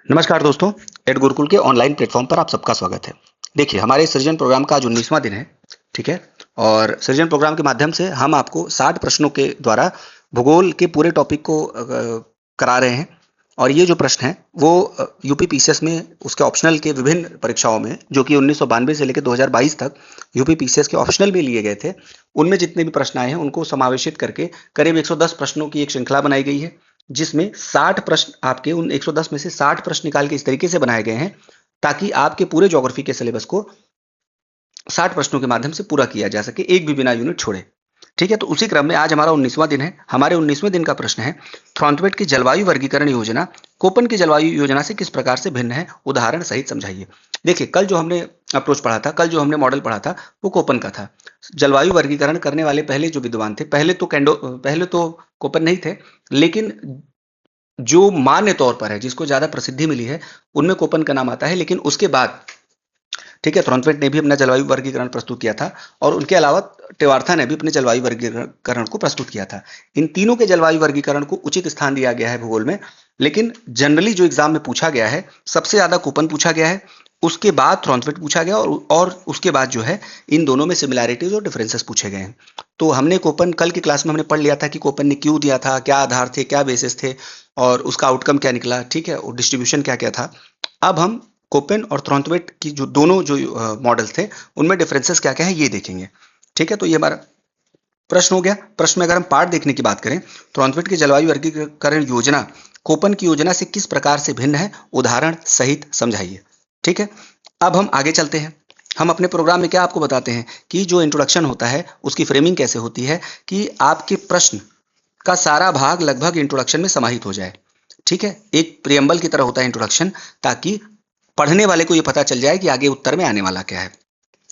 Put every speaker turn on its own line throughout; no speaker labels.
नमस्कार दोस्तों, एड गुरुकुल के ऑनलाइन प्लेटफॉर्म पर आप सबका स्वागत है। देखिए, हमारे सृजन प्रोग्राम का आज 19वां दिन है, ठीक है? और सृजन प्रोग्राम के माध्यम से हम आपको 60 प्रश्नों के द्वारा भूगोल के पूरे टॉपिक को करा रहे हैं। और ये जो प्रश्न हैं वो यूपी पीसीएस में उसके ऑप्शनल के विभिन्न परीक्षाओं में, जो कि 1992 से लेकर 2022 तक यूपी पीसीएस के ऑप्शनल में लिए गए थे, उनमें जितने भी प्रश्न आए हैं उनको समावेशित करके करीब 110 प्रश्नों की एक श्रृंखला बनाई गई है, जिसमें 60 प्रश्न आपके उन 110 में से 60 प्रश्न निकाल के इस तरीके से बनाए गए हैं ताकि आपके पूरे ज्योग्राफी के सिलेबस को 60 प्रश्नों के माध्यम से पूरा किया जा सके, एक भी बिना यूनिट छोड़े। ठीक है, तो उसी क्रम में आज हमारा 19वां दिन है। हमारे 19वें दिन का प्रश्न है, थ्रॉन्टवेट की जलवायु वर्गीकरण योजना कोपन की जलवायु योजना से किस प्रकार से भिन्न है, उदाहरण सहित समझाइए। देखिए, कल जो हमने अप्रोच पढ़ा था, कल जो हमने मॉडल पढ़ा था, वो कोपन का था। जलवायु वर्गीकरण करने वाले पहले जो विद्वान थे, पहले तो कोपन नहीं थे, लेकिन जो मान्य तौर पर है, जिसको ज्यादा प्रसिद्धि मिली है, उनमें कोपन का नाम आता है। लेकिन उसके बाद, ठीक है, थ्रॉन्टवेट ने भी अपना जलवायु वर्गीकरण प्रस्तुत किया था, और उनके अलावा टेवार्था ने भी अपने जलवायु वर्गीकरण को प्रस्तुत किया था। इन तीनों के जलवायु वर्गीकरण को उचित स्थान दिया गया है भूगोल में। लेकिन जनरली जो एग्जाम में पूछा गया है, सबसे ज्यादा कोपन पूछा गया है, उसके बाद थ्रॉन्टवेट पूछा गया, और उसके बाद जो है इन दोनों में सिमिलैरिटीज और डिफरेंसेस पूछे गए हैं। तो हमने कोपन कल की क्लास में हमने पढ़ लिया था कि कोपन ने क्यों दिया था, क्या आधार थे, क्या बेसिस थे, और उसका आउटकम क्या निकला, ठीक है, और डिस्ट्रीब्यूशन क्या क्या था। अब हम कोपेन और थ्रॉन्टवेट की जो दोनों जो मॉडल्स थे, उनमें डिफरेंसेस क्या क्या है ये देखेंगे। ठीक है, तो ये हमारा प्रश्न हो गया। प्रश्न में अगर हम पार्ट देखने की बात करें, थ्रॉन्टवेट की जलवायु वर्गीकरण योजना कोपन की योजना से किस प्रकार से भिन्न है, उदाहरण सहित समझाइए। ठीक है, अब हम आगे चलते हैं। हम अपने प्रोग्राम में क्या आपको बताते हैं कि जो इंट्रोडक्शन होता है उसकी फ्रेमिंग कैसे होती है, कि आपके प्रश्न का सारा भाग लगभग इंट्रोडक्शन में समाहित हो जाए। ठीक है, एक प्रियम्बल की तरह होता है इंट्रोडक्शन, ताकि पढ़ने वाले को यह पता चल जाए कि आगे उत्तर में आने वाला क्या है।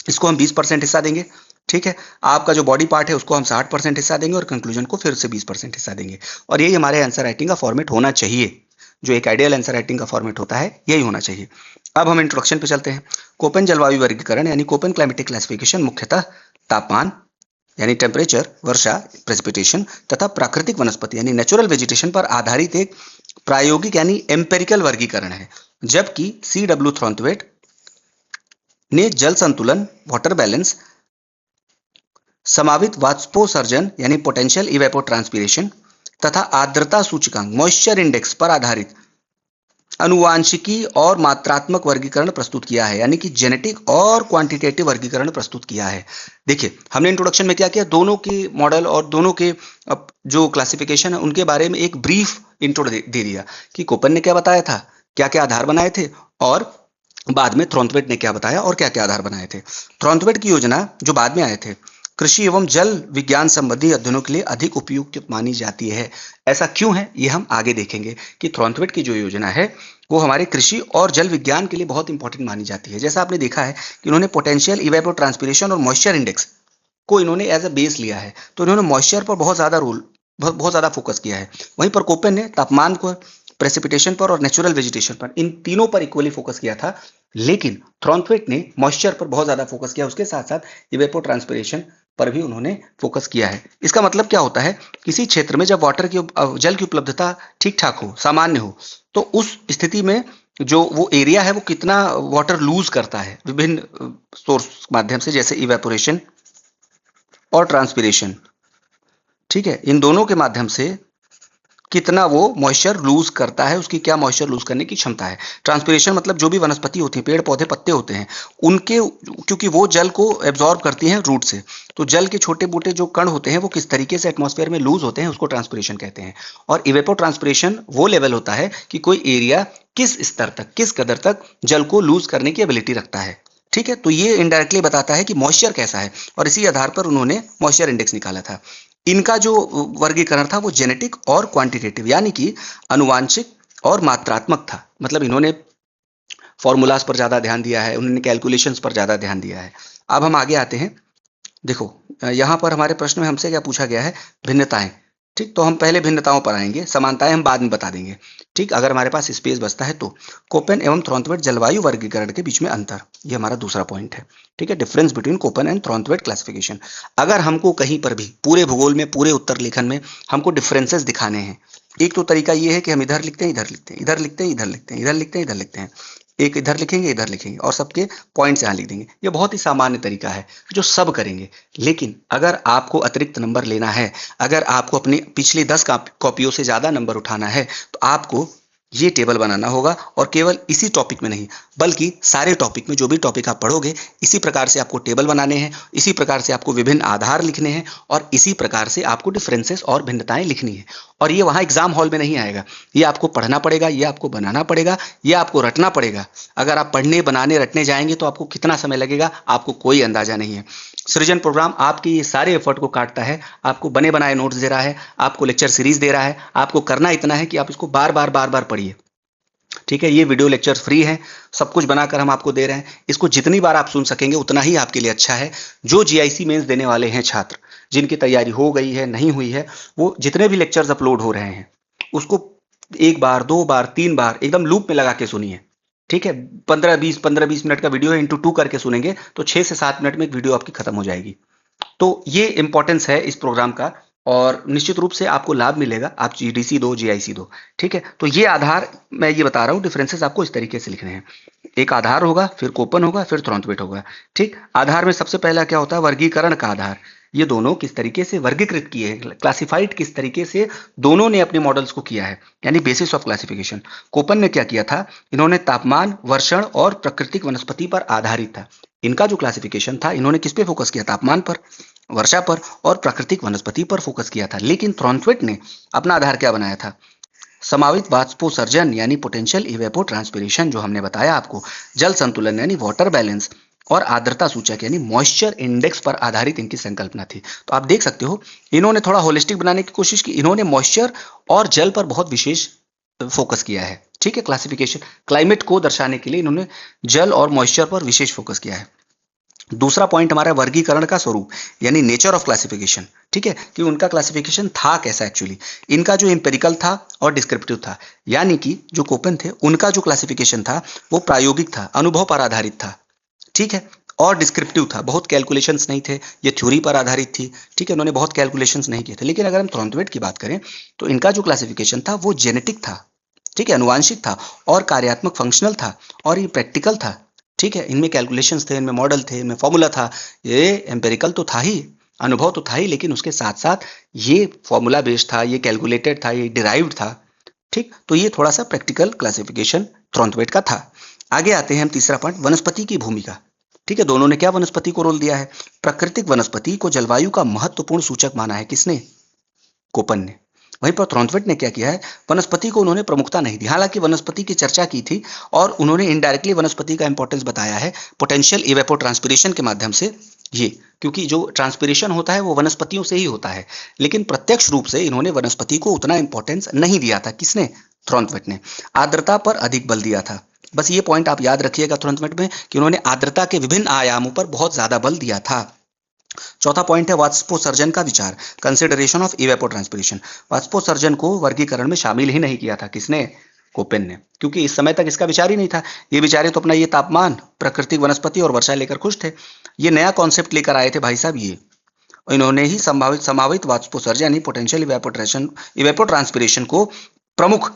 इसको हम 20% हिस्सा देंगे। ठीक है, आपका जो बॉडी पार्ट है उसको हम 60% हिस्सा देंगे, और कंक्लूजन को फिर से 20% हिस्सा देंगे। और यही हमारे आंसर राइटिंग का फॉर्मेट होना चाहिए। जो एक आइडियल आंसर राइटिंग का फॉर्मेट होता है, यही होना चाहिए। अब हम इंट्रोडक्शन पे चलते हैं। कोपेन जलवायु वर्गीकरण यानी कोपेन क्लाइमेटिक क्लासिफिकेशन मुख्यतः तापमान यानी टेम्परेचर, वर्षा प्रेसिपिटेशन, तथा प्राकृतिक वनस्पति यानी नेचुरल वेजिटेशन पर आधारित एक प्रायोगिक यानी एम्पेरिकल वर्गीकरण है। जबकि CW थ्रॉन्टवेट ने जल संतुलन, वाटर बैलेंस, समावित वाष्पोत्सर्जन यानी पोटेंशियल इवेपोट्रांसपिरेशन, तथा आर्द्रता सूचकांक मॉइस्चर इंडेक्स पर आधारित अनुवांशिकी और मात्रात्मक वर्गीकरण प्रस्तुत किया है, यानी कि जेनेटिक और क्वांटिटेटिव वर्गीकरण प्रस्तुत किया है। देखिए, हमने इंट्रोडक्शन में क्या किया, दोनों के मॉडल और दोनों के जो क्लासिफिकेशन है उनके बारे में एक ब्रीफ इंट्रो दे दिया कि कोपेन ने क्या बताया था, क्या क्या आधार बनाए थे, और बाद में थ्रॉन्टवेट ने क्या बताया और क्या क्या आधार बनाए थे। थ्रॉन्टवेट की योजना जो बाद में आए थे, कृषि एवं जल विज्ञान संबंधी अध्ययनों के लिए अधिक उपयुक्त मानी जाती है। ऐसा क्यों है, ये हम आगे देखेंगे कि थ्रॉन्टवेट की जो योजना है वो हमारे कृषि और जल विज्ञान के लिए बहुत इंपॉर्टेंट मानी जाती है। जैसा आपने देखा है कि इन्होंने पोटेंशियल इवेपोट्रांसपिरेशन और मॉइस्चर इंडेक्स को इन्होंने एज अ बेस लिया है, तो इन्होंने मॉइस्चर पर बहुत ज्यादा फोकस किया है। वहीं पर कोपेन ने तापमान को, प्रेसिपिटेशन पर और नेचुरल वेजिटेशन पर, इन तीनों पर इक्वली फोकस किया था। लेकिन थ्रॉन्टवेट ने मॉइस्चर पर बहुत ज्यादा फोकस किया, उसके साथ साथ इवेपोट्रांसपिरेशन पर भी उन्होंने फोकस किया है। इसका मतलब क्या होता है, किसी क्षेत्र में जब जल की उपलब्धता ठीक ठाक हो, सामान्य हो, तो उस स्थिति में जो वो एरिया है वो कितना वाटर लूज करता है विभिन्न सोर्स माध्यम से, जैसे इवेपोरेशन और ट्रांसपिरेशन। ठीक है, इन दोनों के माध्यम से कितना वो मॉइस्चर लूज करता है, उसकी क्या मॉइस्चर लूज करने की क्षमता है। ट्रांसपिरेशन मतलब जो भी वनस्पति होती है, पेड़ पौधे, पत्ते होते हैं, उनके, क्योंकि वो जल को एब्जॉर्ब करती हैं रूट से, तो जल के छोटे मोटे जो कण होते हैं वो किस तरीके से एटमॉस्फेयर में लूज होते हैं, उसको ट्रांसपिरेशन कहते हैं। और इवेपो ट्रांसपिरेशन वो लेवल होता है कि कोई एरिया किस स्तर तक, किस कदर तक जल को लूज करने की एबिलिटी रखता है। ठीक है, तो ये इनडायरेक्टली बताता है कि मॉइस्चर कैसा है, और इसी आधार पर उन्होंने मॉइस्चर इंडेक्स निकाला था। इनका जो वर्गीकरण था वो जेनेटिक और क्वांटिटेटिव यानी कि अनुवांशिक और मात्रात्मक था। मतलब इन्होंने फॉर्मूलाज पर ज्यादा ध्यान दिया है, उन्होंने कैलकुलेशंस पर ज्यादा ध्यान दिया है। अब हम आगे आते हैं। देखो, यहां पर हमारे प्रश्न में हमसे क्या पूछा गया है, भिन्नताएं। ठीक, तो हम पहले भिन्नताओं पर आएंगे, समानताएं हम बाद में बता देंगे। ठीक, अगर हमारे पास स्पेस बचता है तो कोपेन एवं थ्रॉन्थवेट जलवायु वर्गीकरण के बीच में अंतर, ये हमारा दूसरा पॉइंट है। ठीक है, difference between Koppen and Thornthwaite classification. अगर हमको कहीं पर भी पूरे भूगोल में, पूरे उत्तर लेखन में हमको डिफरेंसेस दिखाने हैं, एक तो तरीका ये है कि हम इधर लिखते हैं, इधर लिखते हैं, इधर लिखते हैं, इधर लिखते हैं, इधर लिखते हैं, इधर लिखते हैं, एक इधर लिखेंगे, इधर लिखेंगे और सबके पॉइंट्स यहाँ लिख देंगे। ये बहुत ही सामान्य तरीका है जो सब करेंगे। लेकिन अगर आपको अतिरिक्त नंबर लेना है, अगर आपको अपनी पिछली 10 कॉपियों से ज़्यादा नंबर उठाना है, तो आपको ये टेबल बनाना होगा, और केवल इसी टॉपिक में नहीं बल्कि सारे टॉपिक में, जो भी टॉपिक आप पढ़ोगे, इसी प्रकार से आपको टेबल बनाने हैं, इसी प्रकार से आपको विभिन्न आधार लिखने हैं और इसी प्रकार से आपको डिफरेंसेस और भिन्नताएं लिखनी है। और ये वहाँ एग्जाम हॉल में नहीं आएगा, ये आपको पढ़ना पड़ेगा, ये आपको बनाना पड़ेगा, ये आपको रटना पड़ेगा। अगर आप पढ़ने, बनाने, रटने जाएंगे तो आपको कितना समय लगेगा, आपको कोई अंदाजा नहीं है। सृजन प्रोग्राम आपके ये सारे एफर्ट को काटता है, आपको बने बनाए नोट्स दे रहा है, आपको लेक्चर सीरीज दे रहा है, आपको करना इतना है कि आप इसको बार बार बार बार पढ़िए। ठीक है, ये वीडियो लेक्चर फ्री है, सब कुछ बनाकर हम आपको दे रहे हैं। इसको जितनी बार आप सुन सकेंगे उतना ही आपके लिए अच्छा है। जो जीआईसी मेंस देने वाले हैं छात्र, जिनकी तैयारी हो गई है, नहीं हुई है, वो जितने भी लेक्चर्स अपलोड हो रहे हैं उसको एक बार, दो बार, तीन बार एकदम लूप में लगा के सुनिए। ठीक है, 15-20 मिनट का वीडियो है, इंटू 2 करके सुनेंगे तो 6 से 7 मिनट में एक वीडियो आपकी खत्म हो जाएगी। तो ये इंपॉर्टेंस है इस प्रोग्राम का, और निश्चित रूप से आपको लाभ मिलेगा। आप जीडीसी दो, जीआईसी दो। ठीक है, तो ये आधार मैं ये बता रहा हूँ, डिफरेंसेस आपको इस तरीके से लिखने हैं। एक आधार होगा, फिर कोपन होगा, फिर थ्रॉन्थवेट होगा। ठीक, आधार में सबसे पहला क्या होता है, वर्गीकरण का आधार। ये दोनों किस तरीके से वर्गीकृत किए हैं, क्लासिफाइड किस तरीके से दोनों ने अपने मॉडल्स को किया है, यानी बेसिस ऑफ क्लासिफिकेशन। कोपन ने क्या किया था, इन्होंने तापमान, वर्षण और प्राकृतिक वनस्पति पर आधारित था। इनका जो क्लासिफिकेशन था, इन्होंने किस पे फोकस किया, तापमान पर, वर्षा पर और प्राकृतिक वनस्पति पर फोकस किया था। लेकिन थ्रॉन्थवेट ने अपना आधार क्या बनाया था, समावित वाष्पोत्सर्जन यानी पोटेंशियल इवेपोट्रांसपिरेशन, जो हमने बताया आपको, जल संतुलन यानी वाटर बैलेंस, और आर्द्रता सूचक यानी मॉइस्चर इंडेक्स पर आधारित इनकी संकल्पना थी। तो आप देख सकते हो, इन्होंने थोड़ा होलिस्टिक बनाने की कोशिश की। इन्होंने मॉइस्चर और जल पर बहुत विशेष फोकस किया है। ठीक है, क्लासिफिकेशन, क्लाइमेट को दर्शाने के लिए इन्होंने जल और मॉइस्चर पर विशेष फोकस किया है। दूसरा पॉइंट हमारा वर्गीकरण का स्वरूप, यानी नेचर ऑफ क्लासिफिकेशन। ठीक है, कि उनका क्लासिफिकेशन था कैसा एक्चुअली। इनका जो एम्पेरिकल था और डिस्क्रिप्टिव था, यानी कि जो कोपेन थे उनका जो क्लासिफिकेशन था वो प्रायोगिक था, अनुभव पर आधारित था। ठीक है, और डिस्क्रिप्टिव था, बहुत कैलकुलेशंस नहीं थे, ये थ्योरी पर आधारित थी। ठीक है, उन्होंने बहुत कैलकुलेशंस नहीं किए थे। लेकिन अगर हम थ्रॉन्थवेट की बात करें तो इनका जो क्लासिफिकेशन था वो जेनेटिक था। ठीक है, अनुवांशिक था और कार्यात्मक, फंक्शनल था, और ये प्रैक्टिकल था। ठीक है, इनमें कैलकुलेशंस थे, इनमें मॉडल थे, इनमें फॉर्मूला था। ये एम्पेरिकल तो था ही, अनुभव तो था ही, लेकिन उसके साथ साथ ये फॉर्मूला बेस्ड था, ये कैलकुलेटेड था, ये डिराइव्ड था। ठीक, तो ये थोड़ा सा प्रैक्टिकल क्लासिफिकेशन थ्रॉन्थवेट का था। आगे आते हैं हम तीसरा पॉइंट, वनस्पति की भूमिका। ठीक है, दोनों ने क्या वनस्पति को रोल दिया है, प्राकृतिक वनस्पति को जलवायु का महत्वपूर्ण सूचक माना है। किसने, कोपन ने। वहीं पर थ्रॉन्थवेट ने क्या किया है, वनस्पति को उन्होंने प्रमुखता नहीं दी। हालांकि वनस्पति की चर्चा की थी और उन्होंने इनडायरेक्टली वनस्पति का इंपॉर्टेंस बताया है पोटेंशियल इवेपोट्रांसपिरेशन के माध्यम से। ये क्योंकि जो ट्रांसपिरेशन होता है वो वनस्पतियों से ही होता है, लेकिन प्रत्यक्ष रूप से इन्होंने वनस्पति को उतना इंपॉर्टेंस नहीं दिया था। किसने, थ्रॉन्थवेट ने। आर्द्रता पर अधिक बल दिया था। बस ये पॉइंट आप याद रखिएगा थ्रॉन्थवेट में, कि उन्होंने आर्द्रता के विभिन्न आयामों पर बहुत ज्यादा बल दिया था। चौथा पॉइंट है वाष्पोत्सर्जन का विचार, कंसिडरेशन ऑफ इवेपोट्रांसपिरेशन। वाष्पोत्सर्जन को वर्गीकरण में शामिल ही नहीं किया था। किसने, कोपेन ने, क्योंकि इस समय तक इसका विचार ही नहीं था। ये बेचारे तो अपना ये तापमान, प्राकृतिक वनस्पति और वर्षा लेकर खुश थे। ये नया कॉन्सेप्ट लेकर आए थे भाई साहब ये। इन्होंने ही संभावित वाष्पोत्सर्जन यानी पोटेंशियल इवेपोट्रांसपिरेशन को प्रमुख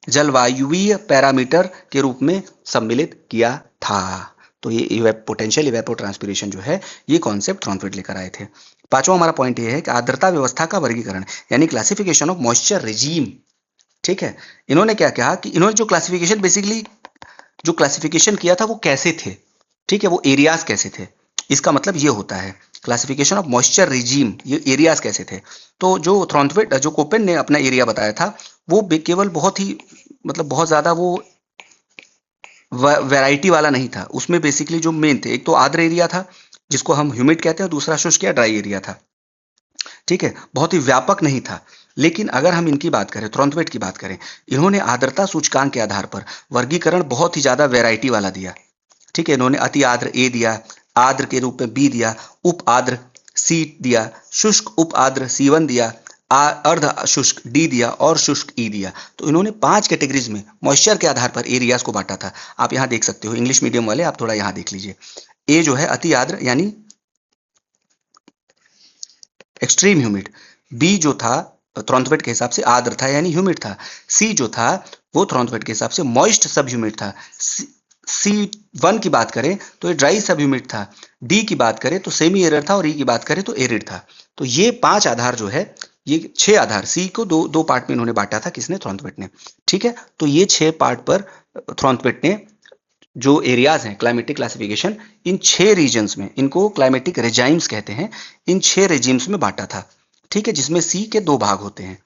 जलवायुवीय पैरामीटर के रूप में सम्मिलित किया था। तो ये पोटेंशियल इवेपोट्रांसपिरेशन जो है, ये कॉन्सेप्ट थ्रॉन्थवेट लेकर आए थे। पांचवा हमारा पॉइंट ये है कि आर्द्रता व्यवस्था का वर्गीकरण, यानी क्लासिफिकेशन ऑफ मॉइस्चर रिजीम। ठीक है, इन्होंने क्या कहा कि इन्होंने जो क्लासिफिकेशन, बेसिकली जो क्लासिफिकेशन किया था वो कैसे थे। ठीक है, वो एरियाज कैसे थे, इसका मतलब ये होता है क्लासिफिकेशन ऑफ मॉइस्चर रिजीम, ये एरियाज कैसे थे। तो जो थ्रॉन्थवेट, जो कोपेन ने अपना एरिया बताया था, वो केवल बहुत ही, मतलब बहुत ज्यादा वो वैरायटी वाला नहीं था। उसमें बेसिकली जो मेन थे, एक तो आर्द्र एरिया था जिसको हम ह्यूमिड कहते हैं, और दूसरा शुष्क या ड्राई एरिया था। ठीक है, बहुत ही व्यापक नहीं था। लेकिन अगर हम इनकी बात करें, थ्रॉन्थवेट की बात करें, इन्होंने आर्द्रता सूचकांक के आधार पर वर्गीकरण बहुत ही ज्यादा वैरायटी वाला दिया। ठीक है, इन्होंने अति आर्द्र ए दिया, आर्द्र के रूप में बी दिया, उप आर्द्र सी दिया, शुष्क उप आर्द्र C1 दिया, अर्ध शुष्क डी दिया और शुष्क ई दिया। तो इन्होंने 5 कैटेगरीज में मॉइस्चर के आधार पर एरियाज को बांटा था। आप यहाँ देख सकते हो, इंग्लिश मीडियम वाले आप थोड़ा यहाँ देख लीजिए। ए जो है अति आर्द्र यानी एक्सट्रीम ह्यूमिड, बी जो था थ्रॉन्थवेट के हिसाब से आर्द्र था यानी ह्यूमिड था, सी जो था वो थ्रॉन्थवेट के हिसाब से मॉइस्ट सब ह्यूमिड था, C1 की बात करें तो ये ड्राई सब ह्यूमिड था, डी की बात करें तो सेमी एरिड था और ई की बात करें तो एरिड था। तो ये 5 आधार जो है, ये 6 आधार, सी को दो पार्ट में इन्होंने बांटा था, किसने? थ्रॉन्थवेट ने। ठीक है, तो ये 6 पार्ट पर थ्रॉन्थवेट ने जो एरियाज हैं क्लाइमेटिक क्लासिफिकेशन, इन 6 रीजन्स में, इनको क्लाइमेटिक रेजाइम्स कहते हैं, इन 6 रेजिम्स में बांटा था। ठीक है, जिसमें सी के 2 भाग होते हैं।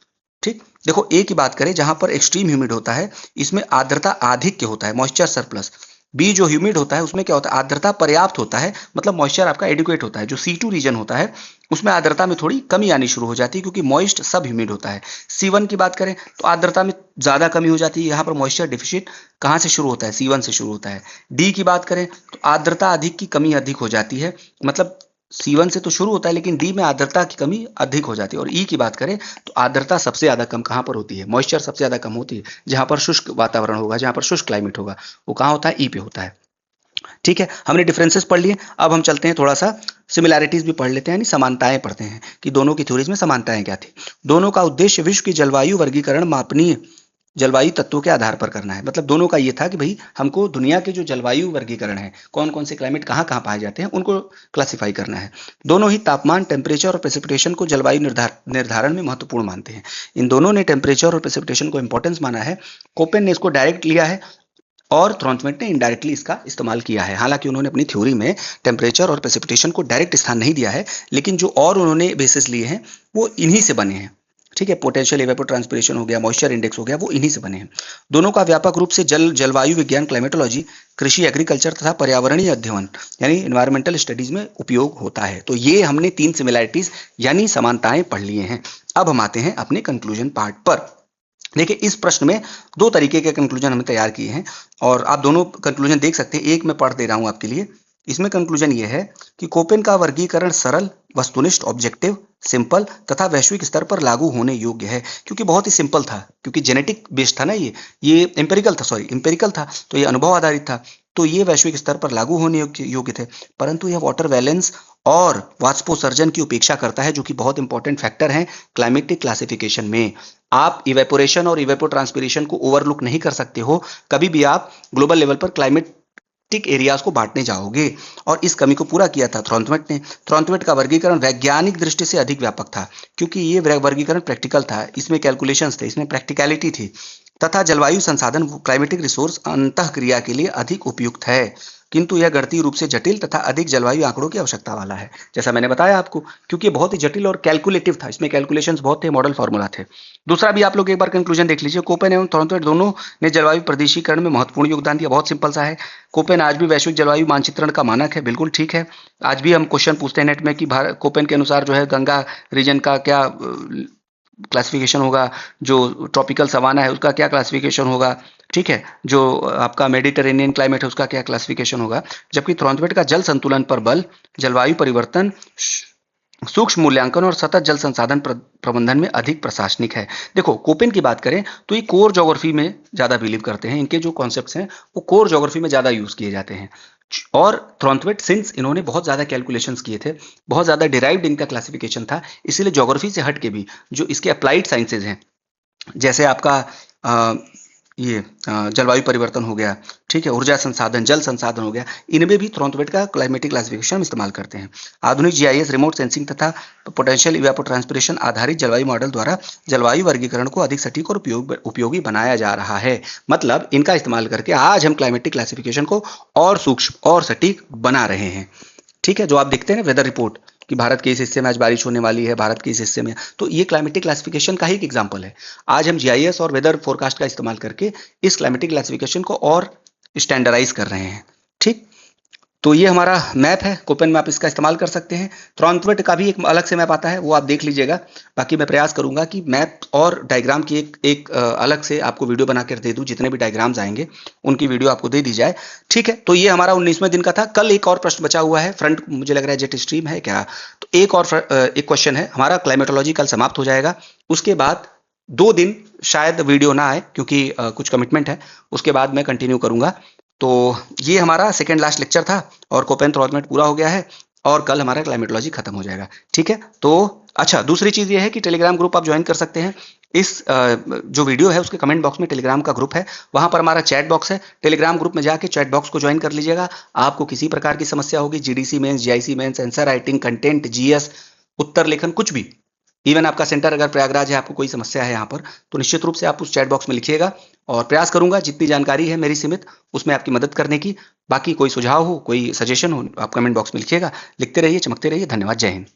ठीक, देखो ए की बात करें जहां पर एक्सट्रीम ह्यूमिड होता है, इसमें आर्द्रता आधिक्य होता है, मॉइस्चर सरप्लस। बी जो ह्यूमिड होता है उसमें क्या होता है? आर्द्रता पर्याप्त होता है, मतलब मॉइस्चर आपका एडिक्वेट होता है। जो C2 रीजन होता है उसमें आर्द्रता में थोड़ी कमी आनी शुरू हो जाती है क्योंकि मॉइस्ट सब ह्यूमिड होता है। C1 की बात करें तो आर्द्रता में ज्यादा कमी हो जाती है, यहाँ पर मॉइस्चर डिफिशिट कहाँ से शुरू होता है? C1 से शुरू होता है। डी की बात करें तो आर्द्रता अधिक की कमी अधिक हो जाती है, मतलब C1 से तो शुरू होता है लेकिन डी में आर्द्रता की कमी अधिक हो जाती है। और ई की बात करें तो आर्द्रता सबसे ज्यादा कम कहाँ पर होती है? मॉइस्चर सबसे ज्यादा कम होती है जहां पर शुष्क वातावरण होगा, जहां पर शुष्क क्लाइमेट होगा, वो कहाँ होता है? ई पे होता है। ठीक है, हमने डिफरेंसेस पढ़ लिए, अब हम चलते हैं थोड़ा सा सिमिलैरिटीज भी पढ़ लेते हैं, यानी समानताएं पढ़ते हैं कि दोनों की थ्योरीज में समानताएं क्या थी। दोनों का उद्देश्य विश्व की जलवायु वर्गीकरण मापनीय जलवायु तत्वों के आधार पर करना है। मतलब दोनों का ये था कि भाई हमको दुनिया के जो जलवायु वर्गीकरण है, कौन कौन से क्लाइमेट कहाँ कहाँ पाए जाते हैं, उनको क्लासिफाई करना है। दोनों ही तापमान, टेम्परेचर और प्रेसिपिटेशन को जलवायु निर्धारण में महत्वपूर्ण मानते हैं। इन दोनों ने टेम्परेचर और प्रेसिपिटेशन को इंपॉर्टेंस माना है। कोपेन ने इसको डायरेक्ट लिया है और थ्रॉन्थवेट ने इनडायरेक्टली इसका इस्तेमाल किया है। हालांकि उन्होंने अपनी थ्योरी में टेम्परेचर और प्रेसिपिटेशन को डायरेक्ट स्थान नहीं दिया है, लेकिन जो और उन्होंने बेसिस लिए हैं वो इन्हीं से बने हैं। ठीक है, पोटेंशियल इवेपोट्रांसपिरेशन हो गया, मॉइस्चर इंडेक्स हो गया, वो इन्हीं से बने हैं। दोनों का व्यापक रूप से जलवायु विज्ञान, क्लाइमेटोलॉजी, कृषि, एग्रीकल्चर तथा पर्यावरणीय अध्ययन यानी इन्वायरमेंटल स्टडीज में उपयोग होता है। तो ये हमने 3 सिमिलैरिटीज यानी समानताएं पढ़ लिए हैं। अब हम आते हैं अपने कंक्लूजन पार्ट पर। देखिए, इस प्रश्न में 2 तरीके के कंक्लूजन हमने तैयार किए हैं और आप दोनों कंक्लूजन देख सकते हैं। एक मैं पढ़ दे रहा हूं आपके लिए। इसमें कंक्लूजन ये है कि कोपेन का वर्गीकरण सरल, वस्तुनिष्ठ, ऑब्जेक्टिव, सिंपल तथा वैश्विक स्तर पर लागू होने योग्य है। क्योंकि बहुत ही सिंपल था, क्योंकि जेनेटिक बेस्ड था ना, ये एम्पेरिकल था, तो ये अनुभव आधारित था, तो ये वैश्विक स्तर पर लागू होने योग्य थे। परंतु यह वाटर बैलेंस और वाष्पोत्सर्जन की उपेक्षा करता है, जो कि बहुत इंपॉर्टेंट फैक्टर है क्लाइमेटिक क्लासिफिकेशन में। आप इवेपोरेशन और इवेपोट्रांसपिरेशन को ओवरलुक नहीं कर सकते हो कभी भी आप ग्लोबल लेवल पर क्लाइमेटिक एरियाज को बांटने जाओगे। और इस कमी को पूरा किया था थ्रॉन्थवेट ने। थ्रॉन्थवेट का वर्गीकरण वैज्ञानिक दृष्टि से अधिक व्यापक था, क्योंकि ये वर्गीकरण प्रैक्टिकल था, इसमें कैलकुलेशंस थे, इसमें प्रैक्टिकलिटी थी, तथा जलवायु संसाधन क्लाइमेटिक रिसोर्स अंतःक्रिया के लिए अधिक उपयुक्त है। किंतु यह गणितीय रूप से जटिल तथा अधिक जलवायु आंकड़ों की आवश्यकता वाला है, जैसा मैंने बताया आपको, क्योंकि बहुत ही जटिल और कैलकुलेटिव था, इसमें कैलकुलेशंस बहुत थे, मॉडल फार्मूला थे। दूसरा भी आप लोग एक बार कंक्लूजन देख लीजिए। कोपेन एवं थॉर्नवेट दोनों ने जलवायु प्रदेशीकरण में महत्वपूर्ण योगदान दिया। बहुत सिंपल सा है। कोपेन आज भी वैश्विक जलवायु मानचित्रण का मानक है, बिल्कुल ठीक है। आज भी हम क्वेश्चन पूछते हैं नेट में कि कोपेन के अनुसार जो है गंगा रीजन का क्या क्लासिफिकेशन होगा, जो ट्रॉपिकल सवाना है उसका क्या क्लासिफिकेशन होगा, ठीक है, जो आपका मेडिटेरेनियन क्लाइमेट है उसका क्या क्लासिफिकेशन होगा। जबकि थॉर्नवेट का जल संतुलन पर बल, जलवायु परिवर्तन, सूक्ष्म मूल्यांकन और सतत जल संसाधन प्रबंधन में अधिक प्रशासनिक है। देखो, कोपेन की बात करें तो ये कोर ज्योग्राफी में ज्यादा बिलीव करते हैं, इनके जो कॉन्सेप्ट्स हैं वो कोर ज्योग्राफी में ज्यादा यूज किए जाते हैं। और थॉर्नवेट सिंस इन्होंने बहुत ज्यादा कैलकुलेशंस किए थे, बहुत ज्यादा डिराइव्ड इनका क्लासिफिकेशन था, इसीलिए ज्योग्राफी से हट के भी जो इसके अप्लाइड साइंसेज हैं, जैसे आपका जलवायु परिवर्तन हो गया, ठीक है, ऊर्जा संसाधन, जल संसाधन हो गया, इनमें भी थॉर्नवेट का क्लाइमेटिक क्लासिफिकेशन हम इस्तेमाल करते हैं। आधुनिक जीआईएस, रिमोट सेंसिंग तथा पोटेंशियल इवेपोट्रांसपिरेशन आधारित जलवायु मॉडल द्वारा जलवायु वर्गीकरण को अधिक सटीक और उपयोगी बनाया जा रहा है। मतलब इनका इस्तेमाल करके आज हम क्लाइमेटिक क्लासिफिकेशन को और सूक्ष्म और सटीक बना रहे हैं। ठीक है, जो आप देखते हैं ना वेदर रिपोर्ट कि भारत के इस हिस्से में आज बारिश होने वाली है, भारत के इस हिस्से में, तो ये क्लाइमेटिक क्लासिफिकेशन का ही एक एग्जांपल है। आज हम जीआईएस और वेदर फोरकास्ट का इस्तेमाल करके इस क्लाइमेटिक क्लासिफिकेशन को और स्टैंडर्डाइज कर रहे हैं। ठीक, तो ये हमारा मैप है, कोपेन मैप, इसका इस्तेमाल कर सकते हैं। थ्रॉन्टवेट का भी एक अलग से मैप आता है, वो आप देख लीजिएगा। बाकी मैं प्रयास करूंगा कि मैप और डायग्राम की एक अलग से आपको वीडियो बनाकर दे दूं। जितने भी डायग्राम्स आएंगे उनकी वीडियो आपको दे दी जाए, ठीक है। तो ये हमारा 19वें दिन का था। कल एक और प्रश्न बचा हुआ है, फ्रंट मुझे लग रहा है जेट स्ट्रीम है क्या, तो एक और एक क्वेश्चन है हमारा। क्लाइमेटोलॉजी कल समाप्त हो जाएगा। उसके बाद 2 दिन शायद वीडियो ना आए क्योंकि कुछ कमिटमेंट है, उसके बाद मैं कंटिन्यू करूंगा। तो ये हमारा सेकेंड लास्ट लेक्चर था और कोपेन थ्रॉटमेट पूरा हो गया है और कल हमारा क्लाइमेटोलॉजी खत्म हो जाएगा, ठीक है। तो अच्छा, दूसरी चीज ये है कि टेलीग्राम ग्रुप आप ज्वाइन कर सकते हैं। इस जो वीडियो है उसके कमेंट बॉक्स में टेलीग्राम का ग्रुप है, वहां पर हमारा चैट बॉक्स है। टेलीग्राम ग्रुप में जाके चैट बॉक्स को ज्वाइन कर लीजिएगा। आपको किसी प्रकार की समस्या होगी, GDC mains, GIC mains, answer writing, content, GS, उत्तर लेखन, कुछ भी, इवन आपका सेंटर अगर प्रयागराज है, आपको कोई समस्या है यहाँ पर, तो निश्चित रूप से आप उस चैट बॉक्स में लिखिएगा और प्रयास करूंगा जितनी जानकारी है मेरी सीमित उसमें आपकी मदद करने की। बाकी कोई सुझाव हो, कोई सजेशन हो, आप कमेंट बॉक्स में लिखिएगा। लिखते रहिए, चमकते रहिए। धन्यवाद। जय हिंद।